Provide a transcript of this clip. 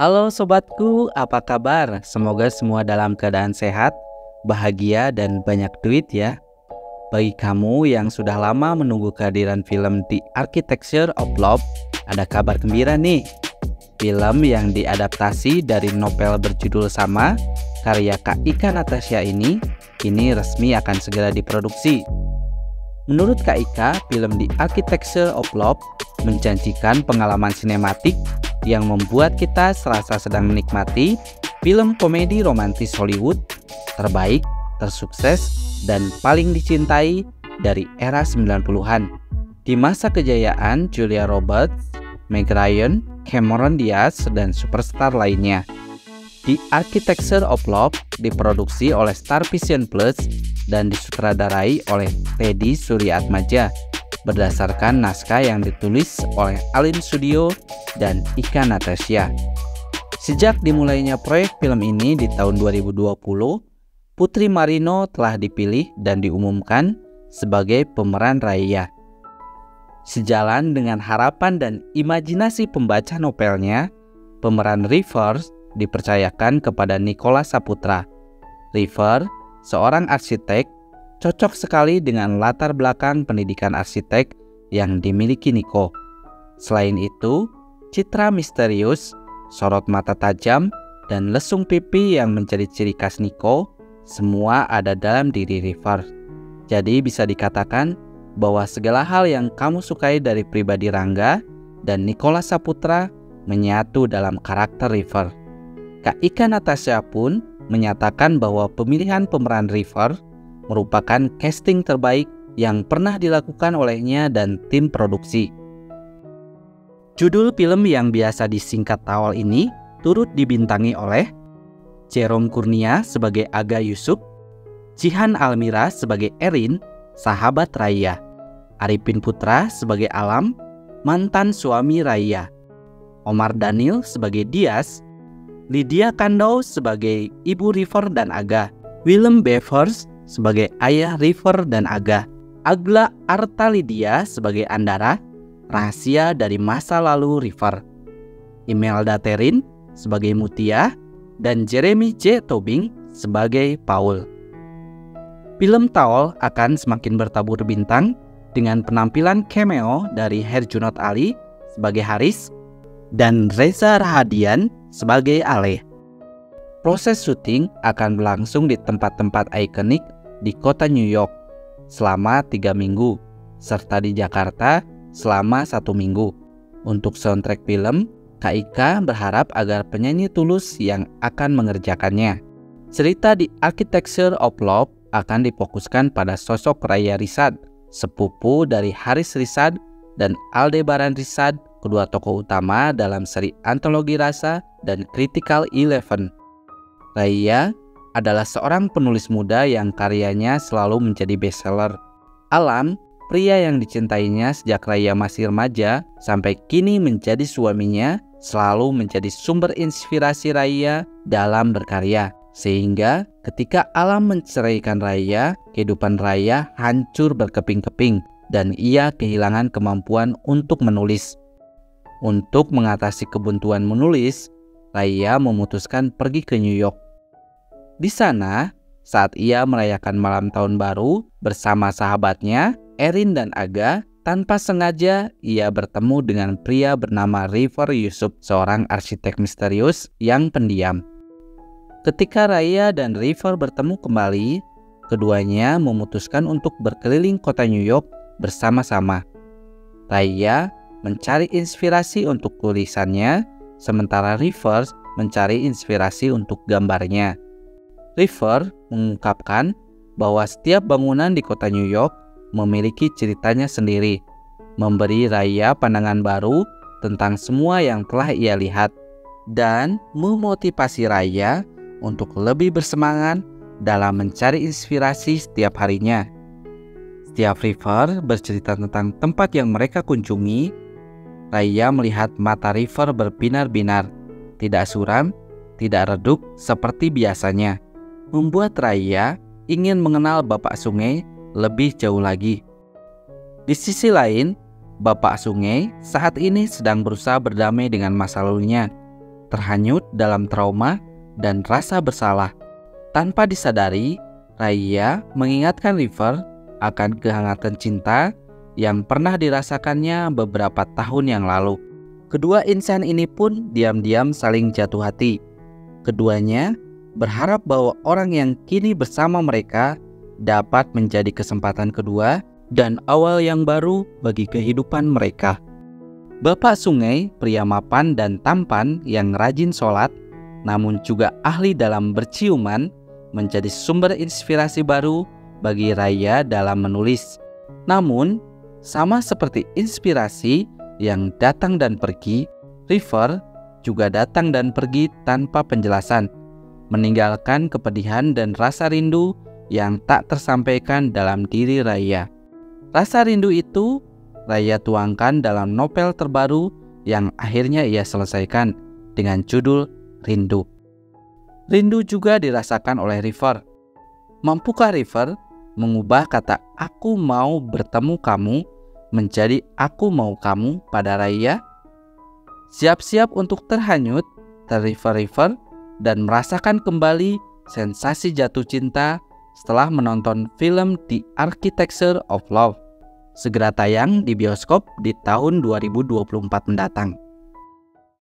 Halo sobatku, apa kabar? Semoga semua dalam keadaan sehat, bahagia, dan banyak duit ya. Bagi kamu yang sudah lama menunggu kehadiran film The Architecture of Love, ada kabar gembira nih. Film yang diadaptasi dari novel berjudul sama, karya Kak Ika Natasha ini, kini resmi akan segera diproduksi. Menurut Kak Ika, film The Architecture of Love menjanjikan pengalaman sinematik yang membuat kita serasa sedang menikmati film komedi romantis Hollywood terbaik, tersukses, dan paling dicintai dari era 90-an. Di masa kejayaan Julia Roberts, Meg Ryan, Cameron Diaz, dan superstar lainnya. The Architecture of Love diproduksi oleh Star Vision Plus dan disutradarai oleh Teddy Suryaatmaja berdasarkan naskah yang ditulis oleh Alin Studio dan Ika Natasha. Sejak dimulainya proyek film ini di tahun 2020, Putri Marino telah dipilih dan diumumkan sebagai pemeran Raya. Sejalan dengan harapan dan imajinasi pembaca novelnya, pemeran River dipercayakan kepada Nicholas Saputra. River, seorang arsitek, cocok sekali dengan latar belakang pendidikan arsitek yang dimiliki Nico. Selain itu, citra misterius, sorot mata tajam, dan lesung pipi yang menjadi ciri khas Nico, semua ada dalam diri River. Jadi bisa dikatakan bahwa segala hal yang kamu sukai dari pribadi Rangga dan Nicholas Saputra menyatu dalam karakter River. Kak Ika Natasha pun menyatakan bahwa pemilihan pemeran River merupakan casting terbaik yang pernah dilakukan olehnya dan tim produksi. Judul film yang biasa disingkat Tawal ini turut dibintangi oleh Jerome Kurnia sebagai Aga Yusuf, Jihan Almira sebagai Erin, sahabat Raya, Arifin Putra sebagai Alam, mantan suami Raya, Omar Daniel sebagai Dias, Lydia Kandou sebagai ibu River dan Aga, Willem Bevers sebagai ayah River dan Aga, Agla Artalidia sebagai Andara, rahasia dari masa lalu River, Imelda Terin sebagai Mutia, dan Jeremy J. Tobing sebagai Paul. Film Tawal akan semakin bertabur bintang dengan penampilan cameo dari Herjunot Ali sebagai Haris dan Reza Rahadian sebagai Ale. Proses syuting akan berlangsung di tempat-tempat ikonik di kota New York selama 3 minggu, serta di Jakarta selama 1 minggu. Untuk soundtrack film, Kak Ika berharap agar penyanyi Tulus yang akan mengerjakannya. Cerita di Architecture of Love akan difokuskan pada sosok Raya Rizad, sepupu dari Haris Rizad dan Aldebaran Rizad, kedua tokoh utama dalam seri antologi Rasa dan Critical Eleven. Raya adalah seorang penulis muda yang karyanya selalu menjadi bestseller. Alam, pria yang dicintainya sejak Raya masih remaja sampai kini menjadi suaminya, selalu menjadi sumber inspirasi Raya dalam berkarya. Sehingga ketika Alam menceraikan Raya, kehidupan Raya hancur berkeping-keping dan ia kehilangan kemampuan untuk menulis. Untuk mengatasi kebuntuan menulis, Raya memutuskan pergi ke New York. Di sana, saat ia merayakan malam tahun baru bersama sahabatnya, Erin dan Aga, tanpa sengaja ia bertemu dengan pria bernama River Yusuf, seorang arsitek misterius yang pendiam. Ketika Raya dan River bertemu kembali, keduanya memutuskan untuk berkeliling kota New York bersama-sama. Raya mencari inspirasi untuk tulisannya, sementara River mencari inspirasi untuk gambarnya. River mengungkapkan bahwa setiap bangunan di kota New York memiliki ceritanya sendiri, memberi Raya pandangan baru tentang semua yang telah ia lihat, dan memotivasi Raya untuk lebih bersemangat dalam mencari inspirasi setiap harinya. Setiap River bercerita tentang tempat yang mereka kunjungi, Raya melihat mata River berbinar-binar, tidak suram, tidak redup seperti biasanya, membuat Raya ingin mengenal Bapak Sungai lebih jauh lagi. Di sisi lain, Bapak Sungai saat ini sedang berusaha berdamai dengan masa lalunya. terhanyut dalam trauma dan rasa bersalah. Tanpa disadari, Raya mengingatkan River akan kehangatan cinta yang pernah dirasakannya beberapa tahun yang lalu. Kedua insan ini pun diam-diam saling jatuh hati. Keduanya berharap bahwa orang yang kini bersama mereka dapat menjadi kesempatan kedua dan awal yang baru bagi kehidupan mereka. Bapak Sungai, pria mapan dan tampan yang rajin sholat, namun juga ahli dalam berciuman, menjadi sumber inspirasi baru bagi Raya dalam menulis. Namun, sama seperti inspirasi yang datang dan pergi, River juga datang dan pergi tanpa penjelasan, meninggalkan kepedihan dan rasa rindu yang tak tersampaikan dalam diri Raya. Rasa rindu itu Raya tuangkan dalam novel terbaru yang akhirnya ia selesaikan dengan judul Rindu. Rindu juga dirasakan oleh River. Mampukah River mengubah kata "aku mau bertemu kamu" menjadi "aku mau kamu" pada Raya? Siap-siap untuk terhanyut, ter-river-river, dan merasakan kembali sensasi jatuh cinta setelah menonton film The Architecture of Love. Segera tayang di bioskop di tahun 2024 mendatang.